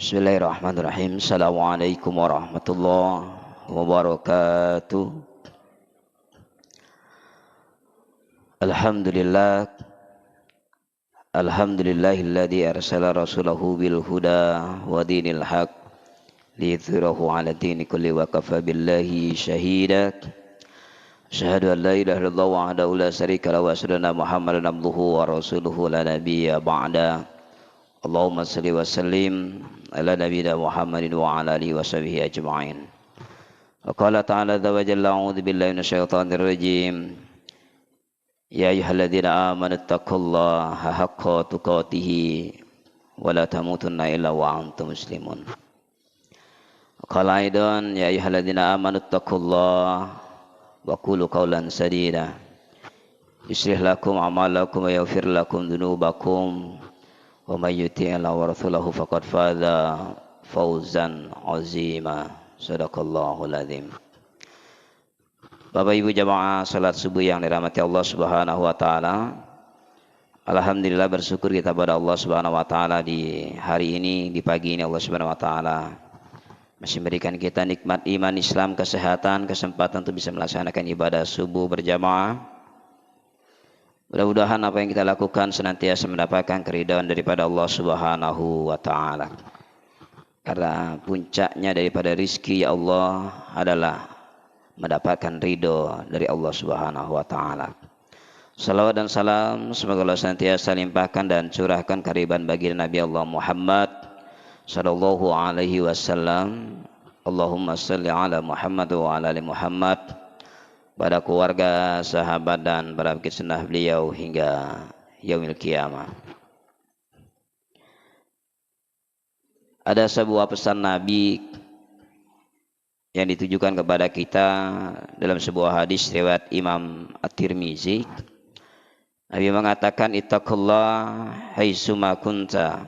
Bismillahirrahmanirrahim. Assalamualaikum warahmatullahi wabarakatuh. Alhamdulillah. Alhamdulillahilladzi arsala rasulahu bil huda wa dinil haq liyudhhirahu 'ala dini kulli wa kafa billahi shahida. Asyhadu an la ilaha illallah wahdahu la syarika lahu wa asyhadu anna Muhammadan abduhu wa rasuluhu la nabiyya ba'da. Allahumma salli wa sallim ala nabiyina Muhammadin wa ala alihi wa sahbihi ajma'in. Wa qala ta'ala dza wa jalla a'udzu billahi minasyaitonir rajim. Ya ayyuhalladzina amanu taqullaha haqqa tuqatih wa la tamutunna illa wa antum muslimun. Wa qala aidan ya ayyuhalladzina amanu taqullaha wa qulu qawlan sadida. Yuslih lakum a'malakum wa yaghfir lakum dzunubakum. Wa may yuti'illah wa rasulahu faqad faza fawzan 'azima. Shadaqallahul azim. Bapak Ibu jamaah salat subuh yang dirahmati Allah Subhanahu wa taala. Alhamdulillah bersyukur kita pada Allah Subhanahu wa taala di hari ini, di pagi ini Allah Subhanahu wa taala masih memberikan kita nikmat iman, Islam, kesehatan, kesempatan untuk bisa melaksanakan ibadah subuh berjamaah. Mudah-mudahan apa yang kita lakukan senantiasa mendapatkan keridhaan daripada Allah Subhanahu wa taala. Karena puncaknya daripada rizki ya Allah adalah mendapatkan ridho dari Allah Subhanahu wa taala. Salawat dan salam semoga Allah senantiasa limpahkan dan curahkan kehadiran bagi Nabi Allah Muhammad sallallahu alaihi wasallam. Allahumma shalli ala Muhammad wa ala ali Muhammad. Pada keluarga, sahabat dan para pengikut sunnah beliau hingga yaumil qiyamah. Ada sebuah pesan Nabi yang ditujukan kepada kita dalam sebuah hadis riwayat Imam At-Tirmizi. Nabi mengatakan ittaqullah haitsuma kunta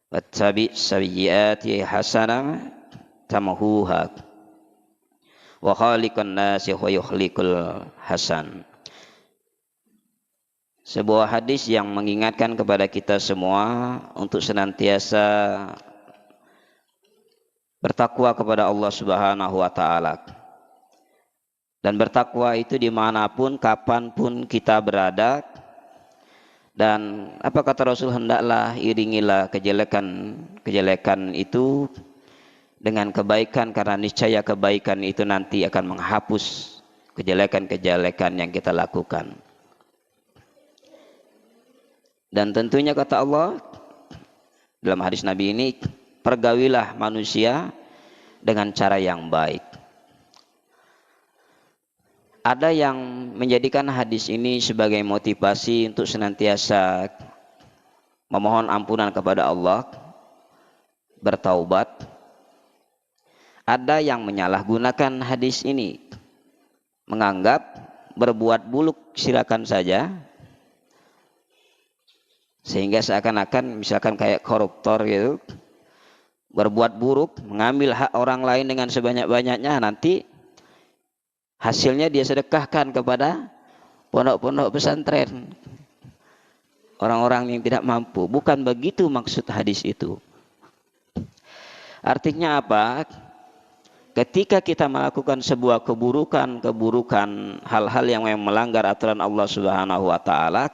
wattabi' sayyi'ati hasanah tamhuha wa khaliqan nasi wa yukhliqul hasan. Sebuah hadis yang mengingatkan kepada kita semua untuk senantiasa bertakwa kepada Allah Subhanahu wa taala. Dan bertakwa itu dimanapun, kapanpun kita berada. Dan apa kata Rasul, hendaklah iringilah kejelekan itu dengan kebaikan, karena niscaya kebaikan itu nanti akan menghapus kejelekan-kejelekan yang kita lakukan. Dan tentunya kata Allah dalam hadis Nabi ini, pergaulilah manusia dengan cara yang baik. Ada yang menjadikan hadis ini sebagai motivasi untuk senantiasa memohon ampunan kepada Allah, bertaubat. Ada yang menyalahgunakan hadis ini, menganggap berbuat buruk silakan saja, sehingga seakan-akan misalkan kayak koruptor gitu, berbuat buruk, mengambil hak orang lain dengan sebanyak-banyaknya, nanti hasilnya dia sedekahkan kepada pondok-pondok pesantren, orang-orang yang tidak mampu. Bukan begitu maksud hadis itu. Artinya apa? Ketika kita melakukan sebuah keburukan, hal-hal yang melanggar aturan Allah Subhanahu wa taala,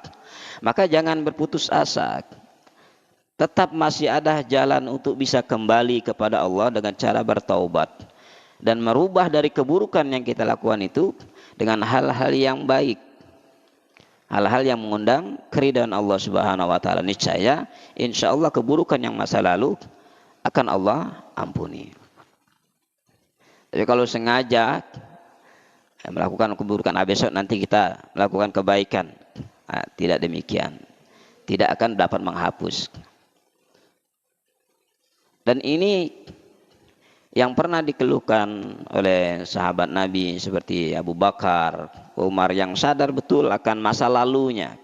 maka jangan berputus asa. Tetap masih ada jalan untuk bisa kembali kepada Allah dengan cara bertaubat dan merubah dari keburukan yang kita lakukan itu dengan hal-hal yang baik. Hal-hal yang mengundang keridhaan Allah Subhanahu wa taala. Niscaya insyaallah keburukan yang masa lalu akan Allah ampuni. Tapi kalau sengaja melakukan keburukan, besok nanti kita melakukan kebaikan, tidak demikian, tidak akan dapat menghapus. Dan ini yang pernah dikeluhkan oleh sahabat Nabi seperti Abu Bakar, Umar, yang sadar betul akan masa lalunya,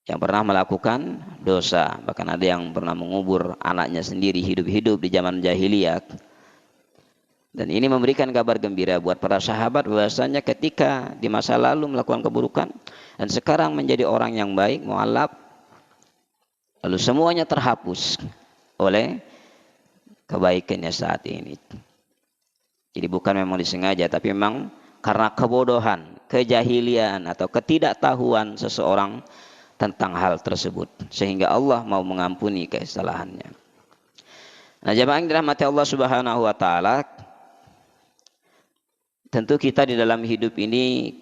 yang pernah melakukan dosa, bahkan ada yang pernah mengubur anaknya sendiri hidup-hidup di zaman jahiliyah. Dan ini memberikan kabar gembira buat para sahabat bahwasanya ketika di masa lalu melakukan keburukan dan sekarang menjadi orang yang baik, mu'allab, lalu semuanya terhapus oleh kebaikannya saat ini. Jadi bukan memang disengaja, tapi memang karena kebodohan, kejahilian atau ketidaktahuan seseorang tentang hal tersebut, sehingga Allah mau mengampuni kesalahannya. Nah, jemaah yang dirahmati Allah Subhanahu wa taala, tentu kita di dalam hidup ini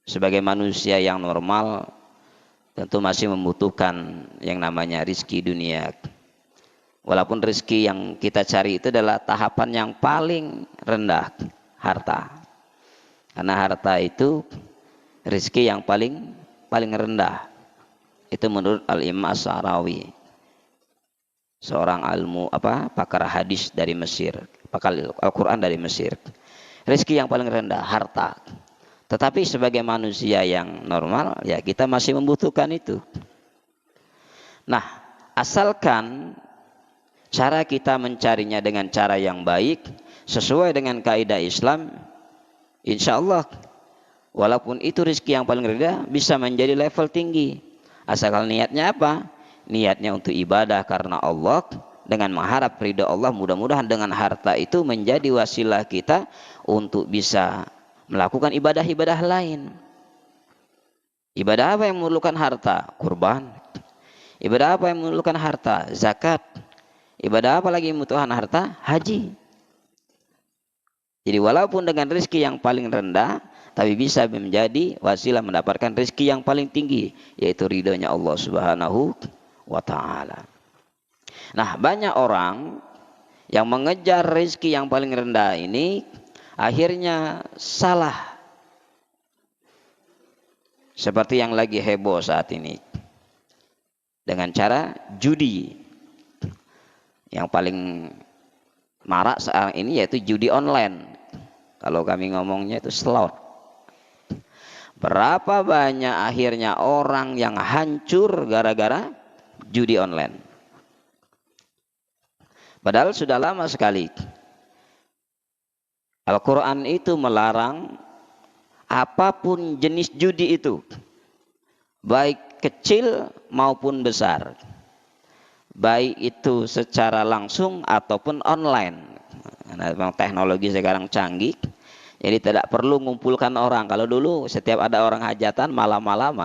sebagai manusia yang normal tentu masih membutuhkan yang namanya rizki dunia. Walaupun rizki yang kita cari itu adalah tahapan yang paling rendah, harta. Karena harta itu rizki yang paling rendah. Itu menurut Al-Imam As-Sa'rawi, seorang pakar hadis dari Mesir, pakar Al-Quran dari Mesir. Rizki yang paling rendah, harta. Tetapi sebagai manusia yang normal, ya kita masih membutuhkan itu. Nah, asalkan cara kita mencarinya dengan cara yang baik, sesuai dengan kaidah Islam, insya Allah, walaupun itu rizki yang paling rendah, bisa menjadi level tinggi. Asalkan niatnya apa? Niatnya untuk ibadah karena Allah, dengan mengharap ridha Allah, mudah-mudahan dengan harta itu menjadi wasilah kita untuk bisa melakukan ibadah-ibadah lain. Ibadah apa yang memerlukan harta? Kurban. Ibadah apa yang memerlukan harta? Zakat. Ibadah apa lagi yang membutuhkan harta? Haji. Jadi walaupun dengan rezeki yang paling rendah, tapi bisa menjadi wasilah mendapatkan rezeki yang paling tinggi, yaitu ridhonya Allah Subhanahu wa ta'ala. Nah, banyak orang yang mengejar rezeki yang paling rendah ini akhirnya salah. Seperti yang lagi heboh saat ini, dengan cara judi. Yang paling marak sekarang ini yaitu judi online. Kalau kami ngomongnya itu slot. Berapa banyak akhirnya orang yang hancur gara-gara judi online. Padahal sudah lama sekali Al-Quran itu melarang apapun jenis judi itu, baik kecil maupun besar, baik itu secara langsung ataupun online. Karena memang teknologi sekarang canggih, jadi tidak perlu mengumpulkan orang. Kalau dulu setiap ada orang hajatan malam-malam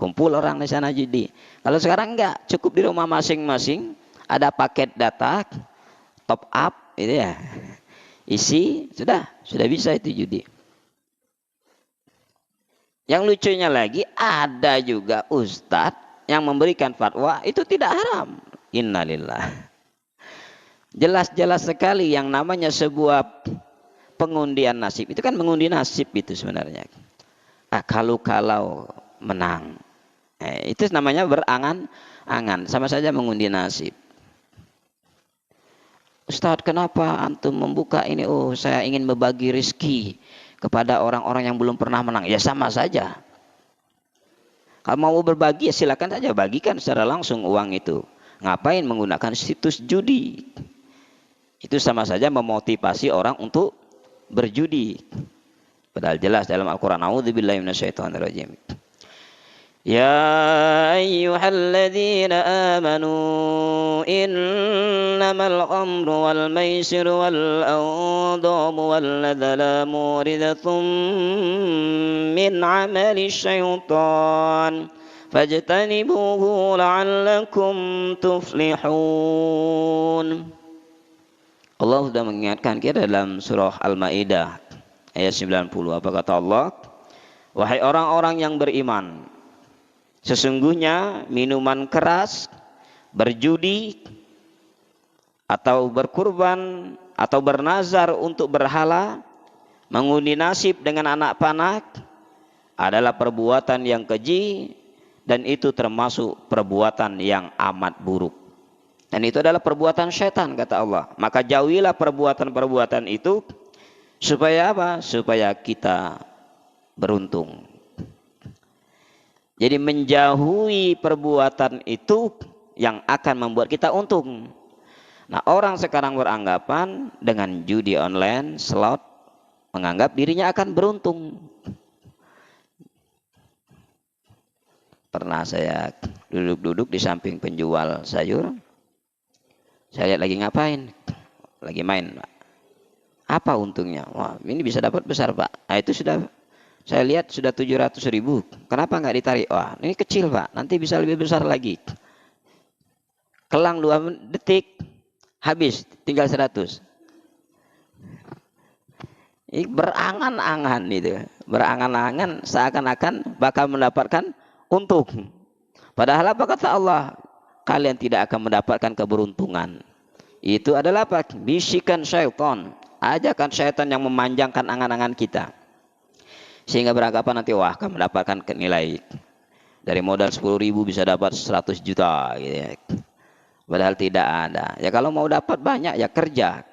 kumpul orang di sana judi. Kalau sekarang enggak, cukup di rumah masing-masing ada paket data, top up, itu ya. Isi, sudah bisa itu judi. Yang lucunya lagi, ada juga ustadz yang memberikan fatwa itu tidak haram. Innalillah. Jelas-jelas sekali yang namanya sebuah pengundian nasib. Itu kan mengundi nasib itu sebenarnya. Kalau menang. Itu namanya berangan-angan. Sama saja mengundi nasib. Ustadz, kenapa antum membuka ini? Oh, saya ingin membagi rezeki kepada orang-orang yang belum pernah menang. Ya sama saja. Kalau mau berbagi ya silakan saja bagikan secara langsung uang itu. Ngapain menggunakan situs judi? Itu sama saja memotivasi orang untuk berjudi. Padahal jelas dalam Al-Quran. A'udzubillahi minasyaitonirrajim. Ya ayyuhalladzina amanu innamal khamru wal maisiru wal andamu wal adzlamu ridhatun min amali syaitan fajtanibuhu la'allakum tuflihun. Allah sudah mengingatkan kita dalam surah Al-Maidah ayat 90. Apa kata Allah? Wahai orang-orang yang beriman, sesungguhnya minuman keras, berjudi, atau berkurban, atau bernazar untuk berhala, mengundi nasib dengan anak panah, adalah perbuatan yang keji, dan itu termasuk perbuatan yang amat buruk. Dan itu adalah perbuatan syaitan, kata Allah. Maka jauhilah perbuatan-perbuatan itu, supaya apa? Supaya kita beruntung. Jadi menjauhi perbuatan itu yang akan membuat kita untung. Nah, orang sekarang beranggapan dengan judi online, slot, menganggap dirinya akan beruntung. Pernah saya duduk-duduk di samping penjual sayur. Saya lihat lagi ngapain. lagi main, Pak. Apa untungnya? Wah, ini bisa dapat besar, Pak. Nah, itu sudah saya lihat sudah 700.000. Kenapa nggak ditarik? Wah, ini kecil, Pak. Nanti bisa lebih besar lagi. Kelang 2 detik, habis, tinggal 100. Ini berangan-angan itu. Berangan-angan seakan-akan bakal mendapatkan untung. Padahal apa kata Allah? Kalian tidak akan mendapatkan keberuntungan. Itu adalah apa? Bisikan syaitan. Ajakan syaitan yang memanjangkan angan-angan kita. Sehingga beranggapan nanti wah akan mendapatkan nilai. Dari modal 10.000 bisa dapat 100 juta gitu ya. Padahal tidak ada. Ya kalau mau dapat banyak ya kerja.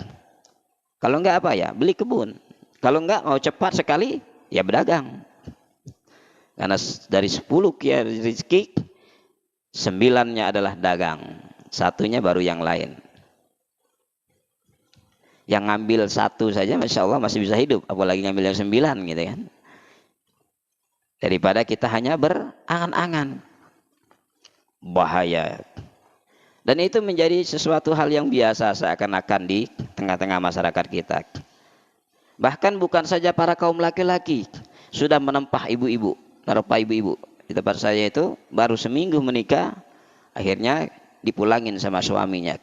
Kalau enggak apa ya? Beli kebun. Kalau enggak mau cepat sekali ya berdagang. Karena dari 10 kiai rezeki 9-nya adalah dagang. Satunya baru yang lain. Yang ngambil 1 saja Masya Allah masih bisa hidup. Apalagi ngambil yang 9 gitu kan. Daripada kita hanya berangan-angan. Bahaya. Dan itu menjadi sesuatu hal yang biasa seakan-akan di tengah-tengah masyarakat kita. Bahkan bukan saja para kaum laki-laki. Sudah menempah ibu-ibu. Menerpa ibu-ibu. Di tempat saya itu baru seminggu menikah. Akhirnya dipulangin sama suaminya.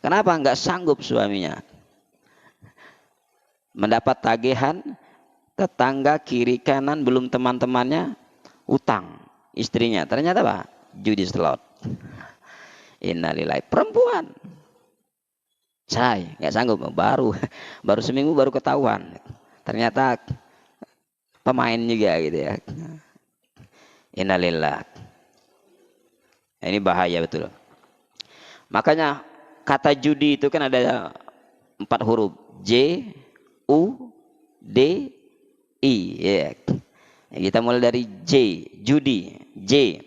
Kenapa enggak sanggup suaminya? Mendapat tagihan tetangga kiri kanan belum teman-temannya utang istrinya. Ternyata apa? Judi slot. Innalillahi. Perempuan. Saya nggak sanggup. Baru seminggu baru ketahuan. Ternyata pemain juga gitu ya. Innalillahi. Ini bahaya betul. Makanya kata judi itu kan ada 4 huruf. J, U, D, I. Ya. Kita mulai dari J, judi. J.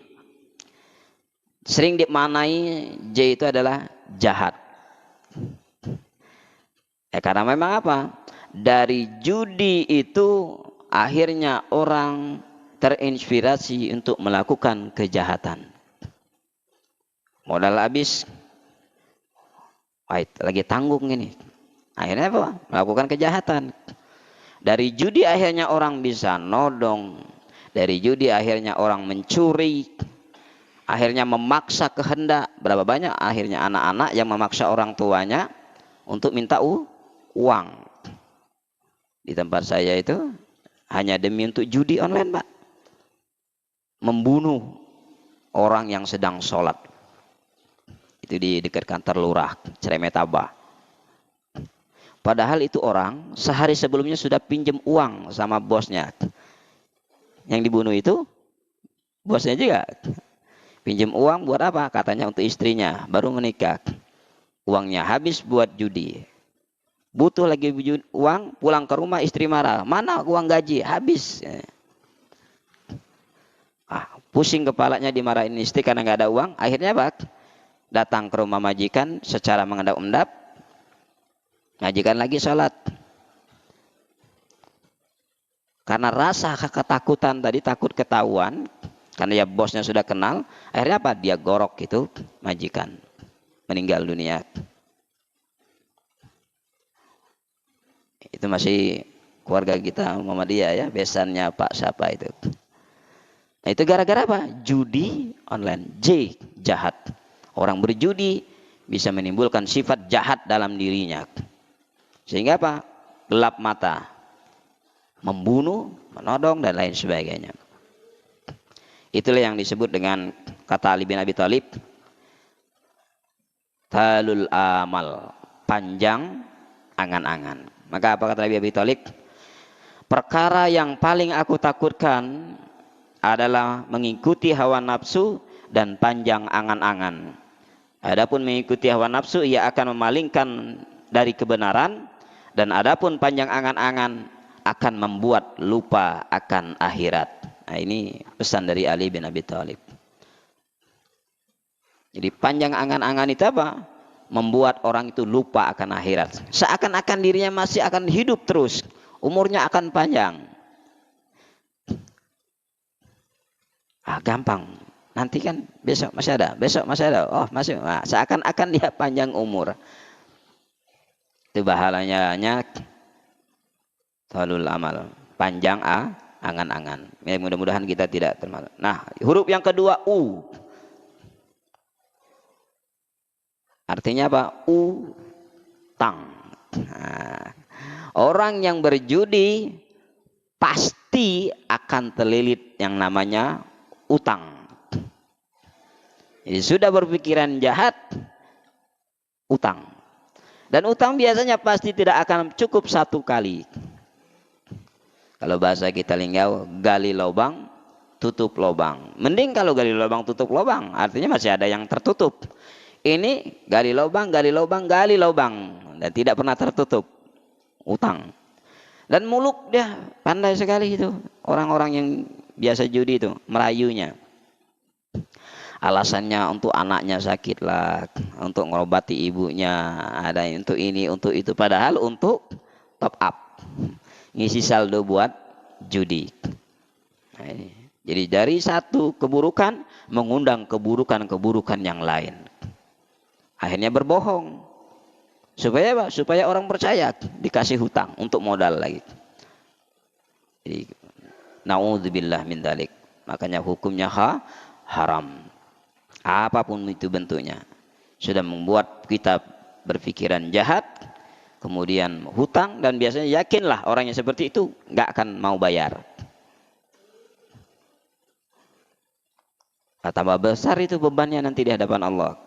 Sering dimaknai J itu adalah jahat. Karena memang apa? Dari judi itu akhirnya orang terinspirasi untuk melakukan kejahatan. Modal habis, lagi tanggung ini. Akhirnya apa? Melakukan kejahatan. Dari judi akhirnya orang bisa nodong. Dari judi akhirnya orang mencuri. Akhirnya memaksa kehendak. Berapa banyak akhirnya anak-anak yang memaksa orang tuanya untuk minta uang. Di tempat saya itu hanya demi untuk judi online, Pak. Membunuh orang yang sedang sholat. Itu di dekat kantor lurah Ceremetaba. Padahal itu orang sehari sebelumnya sudah pinjam uang sama bosnya. Yang dibunuh itu bosnya juga. Pinjam uang buat apa? Katanya untuk istrinya, baru menikah. Uangnya habis buat judi. Butuh lagi uang, pulang ke rumah istri marah. Mana uang gaji? Habis. Pusing kepalanya dimarahin istri karena nggak ada uang. Akhirnya apa? Datang ke rumah majikan secara mengendap-endap. Majikan lagi sholat. Karena rasa ketakutan tadi, takut ketahuan. Karena ya bosnya sudah kenal. Akhirnya apa? Dia gorok itu majikan. Meninggal dunia. Itu masih keluarga kita Muhammadiyah ya. Besannya Pak siapa itu. Nah itu gara-gara apa? Judi online. J, jahat. Orang berjudi bisa menimbulkan sifat jahat dalam dirinya. Sehingga apa? Gelap mata. Membunuh, menodong, dan lain sebagainya. Itulah yang disebut dengan kata Ali bin Abi Thalib. Talul amal. Panjang angan-angan. Maka apa kata Ali bin Abi Thalib? Perkara yang paling aku takutkan adalah mengikuti hawa nafsu dan panjang angan-angan. Adapun mengikuti hawa nafsu ia akan memalingkan dari kebenaran, dan adapun panjang angan-angan akan membuat lupa akan akhirat. Nah ini pesan dari Ali bin Abi Thalib. Jadi panjang angan-angan itu apa? Membuat orang itu lupa akan akhirat. Seakan-akan dirinya masih akan hidup terus. Umurnya akan panjang. Gampang. Nanti kan besok masih ada. Besok masih ada. Oh masih. Nah, seakan-akan dia panjang umur. Itu pahalanya tolul amal, panjang angan-angan. Ya, mudah-mudahan kita tidak termasuk. Nah, huruf yang kedua U. Artinya apa? Utang. Nah, orang yang berjudi pasti akan terlilit yang namanya utang. Jadi sudah berpikiran jahat, utang. Dan utang biasanya pasti tidak akan cukup satu kali. Kalau bahasa kita Linggau, gali lubang, tutup lubang. Mending kalau gali lubang, tutup lubang, artinya masih ada yang tertutup. Ini gali lubang, gali lubang, gali lubang, dan tidak pernah tertutup. Utang. Dan muluk dia, pandai sekali itu. Orang-orang yang biasa judi itu, merayunya. Alasannya untuk anaknya sakit lah, untuk ngobati ibunya, ada untuk ini, untuk itu. Padahal untuk top up, ngisi saldo buat judi. Nah, jadi dari satu keburukan mengundang keburukan-keburukan yang lain. Akhirnya berbohong. Supaya apa? Supaya orang percaya, dikasih hutang untuk modal lagi. Jadi, naudzubillah min dzalik. Makanya hukumnya haram. Apapun itu bentuknya. Sudah membuat kita berpikiran jahat, kemudian hutang, dan biasanya yakinlah orang yang seperti itu nggak akan mau bayar. Tambah besar itu bebannya nanti di hadapan Allah.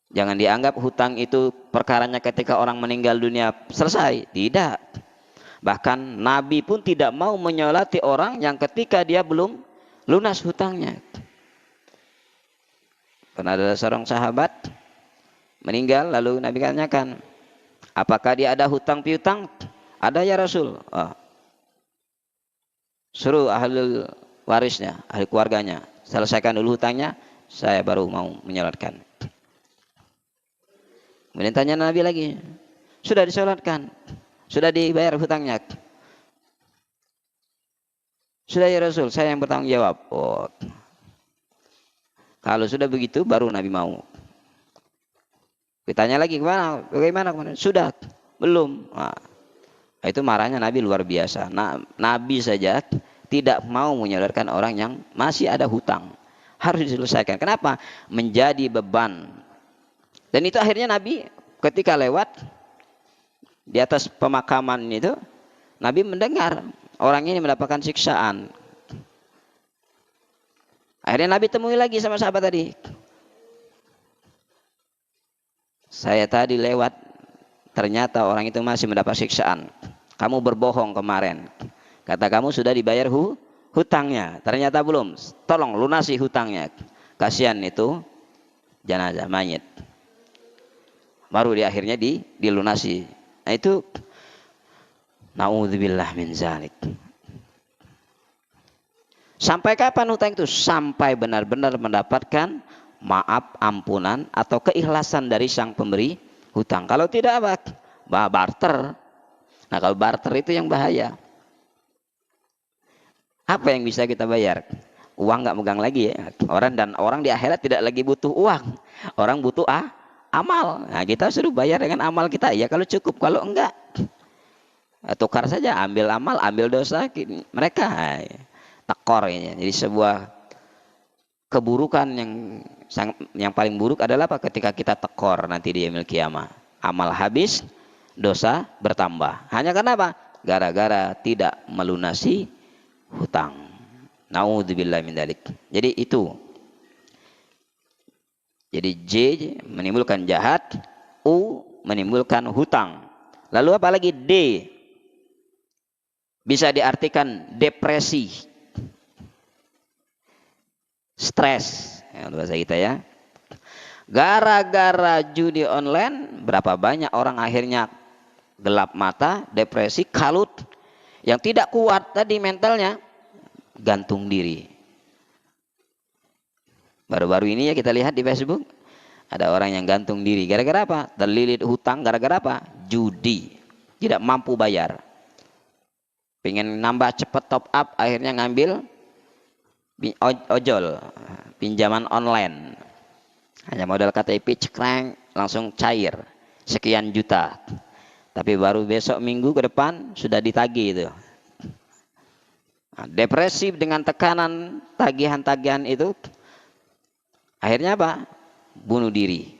Jangan dianggap hutang itu perkaranya ketika orang meninggal dunia selesai. Tidak. Bahkan Nabi pun tidak mau menyolati orang yang ketika dia belum lunas hutangnya. Pernah ada seorang sahabat meninggal, lalu Nabi tanyakan, apakah dia ada hutang piutang? Ada ya Rasul. Suruh ahli warisnya, ahli keluarganya, selesaikan dulu hutangnya, saya baru mau menyolatkan. Kemudian tanya Nabi lagi, sudah disolatkan, sudah dibayar hutangnya? Sudah ya Rasul, saya yang bertanggung jawab. Oh. Kalau sudah begitu baru Nabi mau. Ditanya lagi, bagaimana? Sudah, belum. Nah, itu marahnya Nabi luar biasa. Nah, Nabi saja tidak mau menyadarkan orang yang masih ada hutang. Harus diselesaikan. Kenapa? Menjadi beban. Dan itu akhirnya Nabi ketika lewat di atas pemakaman itu, Nabi mendengar orang ini mendapatkan siksaan. Akhirnya Nabi temui lagi sama sahabat tadi. Saya tadi lewat, ternyata orang itu masih mendapat siksaan. Kamu berbohong kemarin. Kata kamu sudah dibayar hutangnya. Ternyata belum. Tolong lunasi hutangnya. Kasihan itu jenazah mayit. Baru di akhirnya dilunasi. Nah itu naudzubillah min zalik. Sampai kapan hutang itu? Sampai benar-benar mendapatkan maaf, ampunan atau keikhlasan dari sang pemberi hutang. Kalau tidak apa? Barter. Nah kalau barter itu yang bahaya. Apa yang bisa kita bayar? Uang nggak megang lagi ya. Orang di akhirat tidak lagi butuh uang. Orang butuh amal. Nah kita suruh bayar dengan amal kita. Ya kalau cukup, kalau enggak tukar saja. Ambil amal, ambil dosa mereka. Tekor ini. Jadi sebuah keburukan yang paling buruk adalah apa? Ketika kita tekor nanti di yaumil qiyamah. Amal habis, dosa bertambah. Hanya karena apa? Gara-gara tidak melunasi hutang. Naudzubillah min dzalik. Jadi itu. Jadi J menimbulkan jahat, U menimbulkan hutang. Lalu apa lagi? D bisa diartikan depresi, stres, bahasa kita ya. Gara-gara judi online, berapa banyak orang akhirnya gelap mata, depresi, kalut, yang tidak kuat tadi mentalnya, gantung diri. Baru-baru ini ya kita lihat di Facebook, ada orang yang gantung diri. Gara-gara apa? Terlilit hutang, gara-gara apa? Judi. Tidak mampu bayar. Pengen nambah cepat top up, akhirnya ngambil ojol, pinjaman online. Hanya modal KTP cekrang langsung cair. sekian juta. Tapi baru besok minggu ke depan sudah ditagih itu. Nah, depresi dengan tekanan tagihan-tagihan itu akhirnya apa? Bunuh diri.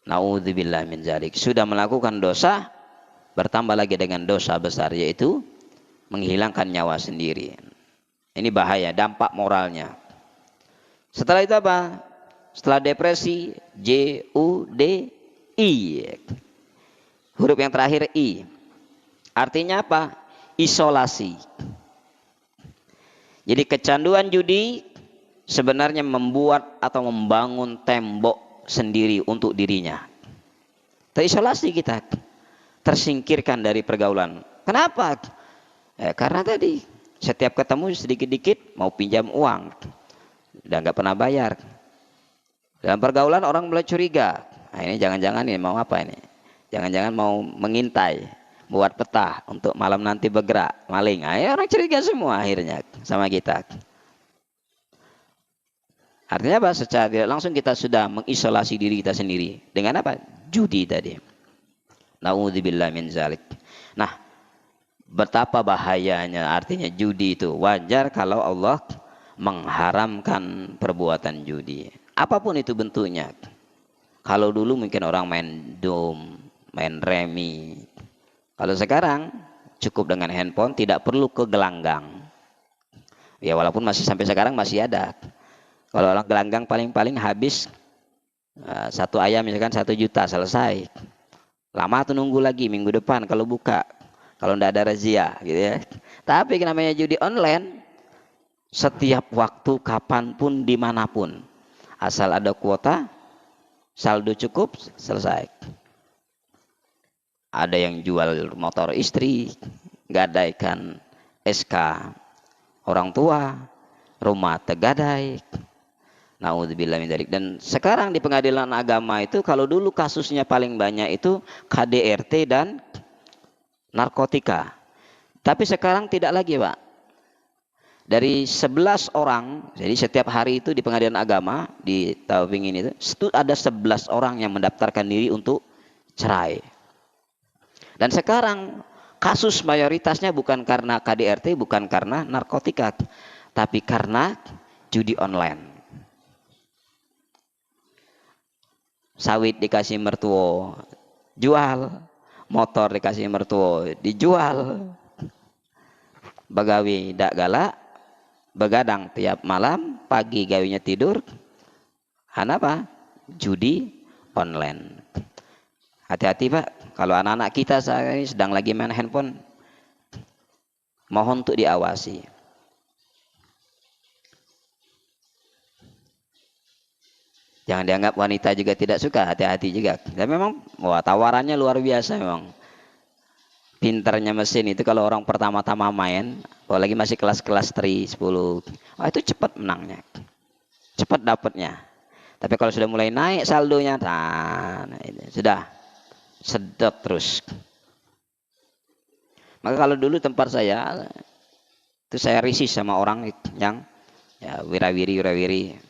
Na'udzubillah min dzalik. Sudah melakukan dosa, bertambah lagi dengan dosa besar, yaitu menghilangkan nyawa sendiri. Ini bahaya, dampak moralnya. Setelah itu apa? Setelah depresi, J-U-D-I. Huruf yang terakhir I. Artinya apa? Isolasi. Jadi kecanduan judi sebenarnya membuat atau membangun tembok sendiri untuk dirinya. Terisolasi kita, tersingkirkan dari pergaulan. Kenapa? Karena tadi setiap ketemu sedikit-dikit mau pinjam uang, udah nggak pernah bayar. Dalam pergaulan orang mulai curiga. Nah, ini jangan-jangan ini mau apa ini? Jangan-jangan mau mengintai, buat peta untuk malam nanti bergerak maling. Nah, orang curiga semua akhirnya sama kita. Artinya apa? Secara tidak langsung kita sudah mengisolasi diri kita sendiri dengan apa? Judi tadi. Na'udzubillah min dzalik. Nah, betapa bahayanya artinya judi itu. Wajar kalau Allah mengharamkan perbuatan judi. Apapun itu bentuknya. Kalau dulu mungkin orang main dom, main remi. Kalau sekarang cukup dengan handphone, tidak perlu ke gelanggang. Ya walaupun masih sampai sekarang masih ada. Kalau orang gelanggang paling-paling habis satu ayam misalkan 1 juta selesai. Lama tuh nunggu lagi minggu depan kalau buka. Kalau tidak ada razia gitu ya. Tapi namanya judi online, setiap waktu kapanpun dimanapun. Asal ada kuota, saldo cukup, selesai. Ada yang jual motor istri, gadaikan SK orang tua, rumah tergadai. Na'udzubillah min dzalik. Dan sekarang di pengadilan agama itu, kalau dulu kasusnya paling banyak itu KDRT dan narkotika. Tapi sekarang tidak lagi, Pak. Dari 11 orang, jadi setiap hari itu di pengadilan agama di Taufing ini itu ada 11 orang yang mendaftarkan diri untuk cerai. Dan sekarang kasus mayoritasnya bukan karena KDRT, bukan karena narkotika, tapi karena judi online. Sawit dikasih mertua, jual. Motor dikasih mertua, dijual. Begawi dak galak, begadang tiap malam, pagi gawinya tidur. Kenapa? Judi online. Hati-hati Pak, kalau anak-anak kita saat ini sedang lagi main handphone, mohon untuk diawasi. Jangan dianggap wanita juga tidak suka, hati-hati juga. Dan memang wah, tawarannya luar biasa memang. Pinternya mesin itu kalau orang pertama-tama main, apalagi masih kelas-kelas 3, 10, itu cepat menangnya. Cepat dapatnya. Tapi kalau sudah mulai naik saldonya, sudah sedot terus. Maka kalau dulu tempat saya, itu saya risih sama orang yang ya, wirawiri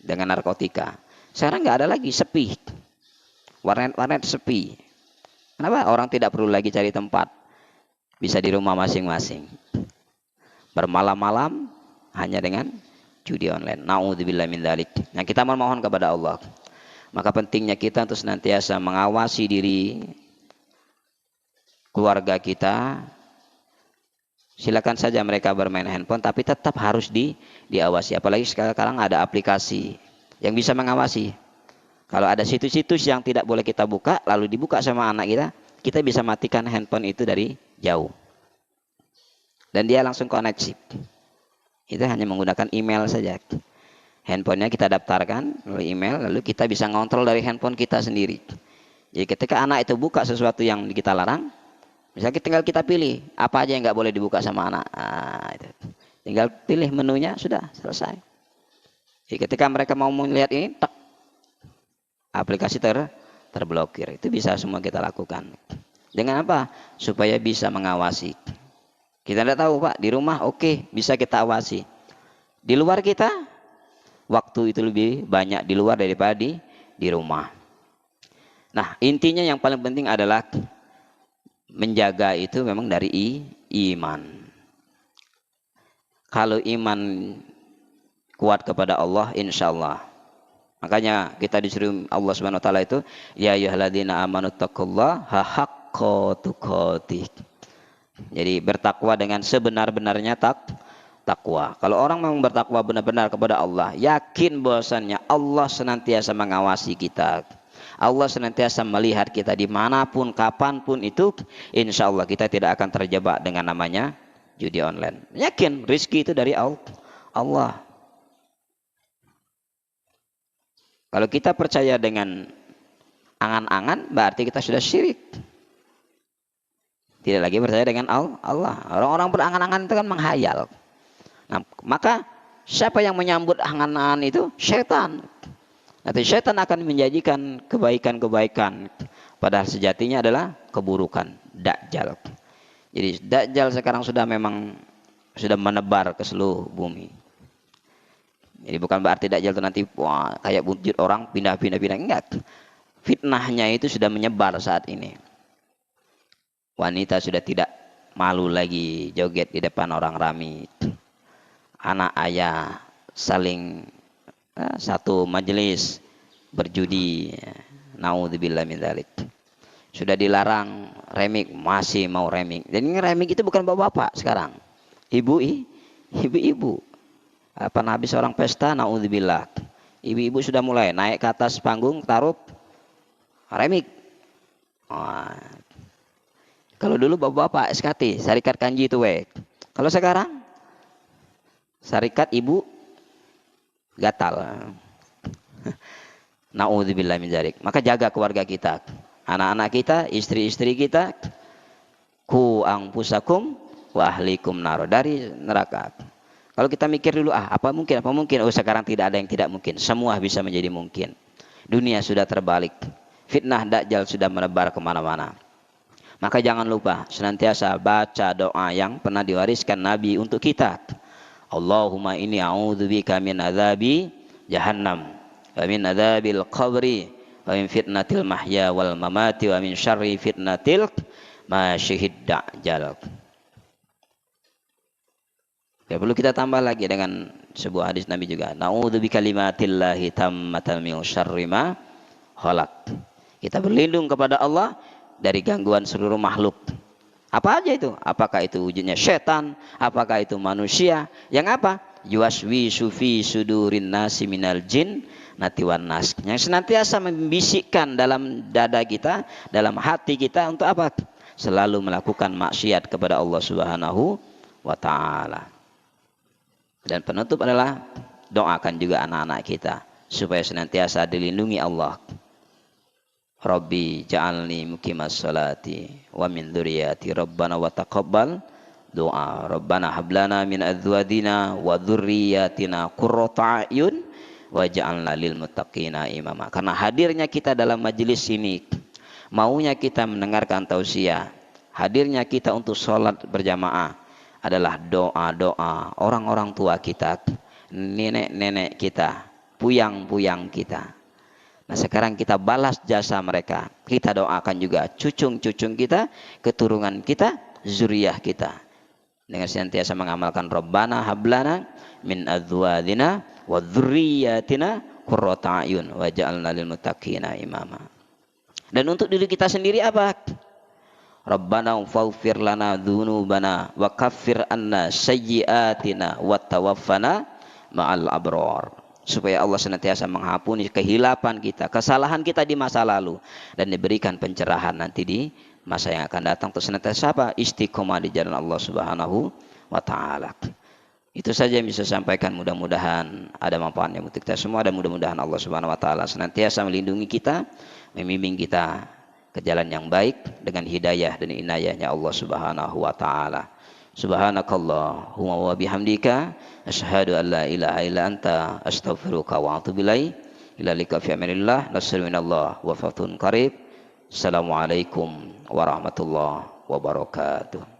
dengan narkotika. Sekarang nggak ada lagi, sepi. Warnet sepi. Kenapa? Orang tidak perlu lagi cari tempat. Bisa di rumah masing-masing. Bermalam-malam hanya dengan judi online. Na'udzubillah min dzalik. Nah, kita memohon kepada Allah. Maka pentingnya kita untuk senantiasa mengawasi diri keluarga kita. Silakan saja mereka bermain handphone, tapi tetap harus diawasi. Apalagi sekarang ada aplikasi yang bisa mengawasi. Kalau ada situs-situs yang tidak boleh kita buka, lalu dibuka sama anak kita bisa matikan handphone itu dari jauh. Dan dia langsung koneksi. Itu hanya menggunakan email saja. Handphonenya kita daftarkan melalui email, lalu kita bisa ngontrol dari handphone kita sendiri. Jadi ketika anak itu buka sesuatu yang kita larang, misalnya tinggal kita pilih apa aja yang nggak boleh dibuka sama anak. Itu. Tinggal pilih menunya, sudah selesai. Jadi ketika mereka mau melihat ini, tek, aplikasi terblokir. Itu bisa semua kita lakukan. Dengan apa? Supaya bisa mengawasi. Kita tidak tahu Pak, di rumah oke, bisa kita awasi. Di luar kita, waktu itu lebih banyak di luar daripada di rumah. Nah, intinya yang paling penting adalah menjaga itu memang dari iman. Kalau iman kuat kepada Allah, insya Allah. Makanya kita disuruh Allah Subhanahu Wa Taala itu, ya ayyuhalladzina amanu taqullaha haqqa tuqatih. Jadi bertakwa dengan sebenar-benarnya takwa. Kalau orang memang bertakwa benar-benar kepada Allah, yakin bahwasannya Allah senantiasa mengawasi kita. Allah senantiasa melihat kita dimanapun, kapanpun itu, insya Allah kita tidak akan terjebak dengan namanya judi online. Yakin rezeki itu dari Allah. Kalau kita percaya dengan angan-angan, berarti kita sudah syirik. Tidak lagi percaya dengan Allah. Orang-orang berangan-angan itu kan menghayal. Nah, maka siapa yang menyambut angan-angan itu? Syaitan. Nanti syaitan akan menjanjikan kebaikan-kebaikan, padahal sejatinya adalah keburukan. Dajjal. Jadi Dajjal sekarang sudah menebar ke seluruh bumi. Jadi bukan berarti Dajjal itu nanti kayak wujud orang pindah-pindah, enggak. Fitnahnya itu sudah menyebar saat ini. Wanita sudah tidak malu lagi joget di depan orang ramai. Anak ayah saling satu majelis berjudi. Naudzubillah min dzalik. Sudah dilarang remik, masih mau remik. Dan ini remik itu bukan bapak-bapak sekarang. Ibu-ibu. Pernah habis orang pesta, naudzubillah. Ibu-ibu sudah mulai naik ke atas panggung, taruh remik. Kalau dulu bapak-bapak SKT, Syarikat Kanji itu Kalau sekarang Syarikat Ibu gatal. Naudzubillah min dzalik. Maka jaga keluarga kita, anak-anak kita, istri-istri kita. Ku anfusakum wa ahlikum nar, dari neraka. Kalau kita mikir dulu, apa mungkin? Oh, sekarang tidak ada yang tidak mungkin. Semua bisa menjadi mungkin. Dunia sudah terbalik. Fitnah Dajjal sudah menebar kemana-mana. Maka jangan lupa senantiasa baca doa yang pernah diwariskan Nabi untuk kita. Allahumma inni a'udzubika min adzabi jahannam, wa min adzabil qabri, wa min fitnatil mahya wal mamati, wa min syarri fitnatil masyihid dajjal. Ya, perlu kita tambah lagi dengan sebuah hadis Nabi juga. Na'udzubika kalimatillahi tammatan min syarri ma khalaq. Kita berlindung kepada Allah dari gangguan seluruh makhluk. Apa aja itu? Apakah itu wujudnya setan? Apakah itu manusia? Yang apa? Yuwaswisu fi sudurin nasi minal jin natiwan nas. Yang senantiasa membisikkan dalam dada kita, dalam hati kita untuk apa? Selalu melakukan maksiat kepada Allah Subhanahu wa taala. Dan penutup adalah doakan juga anak-anak kita supaya senantiasa dilindungi Allah. Rabbi ja'alni muqimas salati wa min dzurriyyati rabbana wa taqabbal doa. Rabbana hablana min azwajina wa dzurriyyatina qurrata a'yun waj'alna lil muttaqina imama. Karena hadirnya kita dalam majelis ini, maunya kita mendengarkan tausiah, hadirnya kita untuk sholat berjamaah adalah doa-doa orang-orang tua kita, nenek-nenek kita, puyang-puyang kita. Nah, sekarang kita balas jasa mereka. Kita doakan juga cucung-cucung kita, keturunan kita, zuriyah kita. Dengan senantiasa mengamalkan Rabbana hablana min azwajina wa dzurriyyatina qurrata a'yun waj'alna lil muttaqina imama. Dan untuk diri kita sendiri apa? Rabbana faghfir lana dzunubana wa kaffir anna sayyi'atina wa tawaffana ma'al abrar. Supaya Allah senantiasa mengampuni kehilapan kita, kesalahan kita di masa lalu, dan diberikan pencerahan nanti di masa yang akan datang untuk senantiasa apa? Istiqomah di jalan Allah Subhanahu wa taala. Itu saja yang bisa saya sampaikan, mudah-mudahan ada manfaatnya untuk kita semua, dan mudah-mudahan Allah Subhanahu wa taala senantiasa melindungi kita, membimbing kita ke jalan yang baik dengan hidayah dan inayahnya Allah Subhanahu wa taala. Subhanakallahumma wa bihamdika asyhadu an la ilaha illa anta astaghfiruka wa atubu ilaik. Ila liqa fi amanillah. Nasrun minallah wa fathun qarib. Assalamualaikum warahmatullahi wabarakatuh.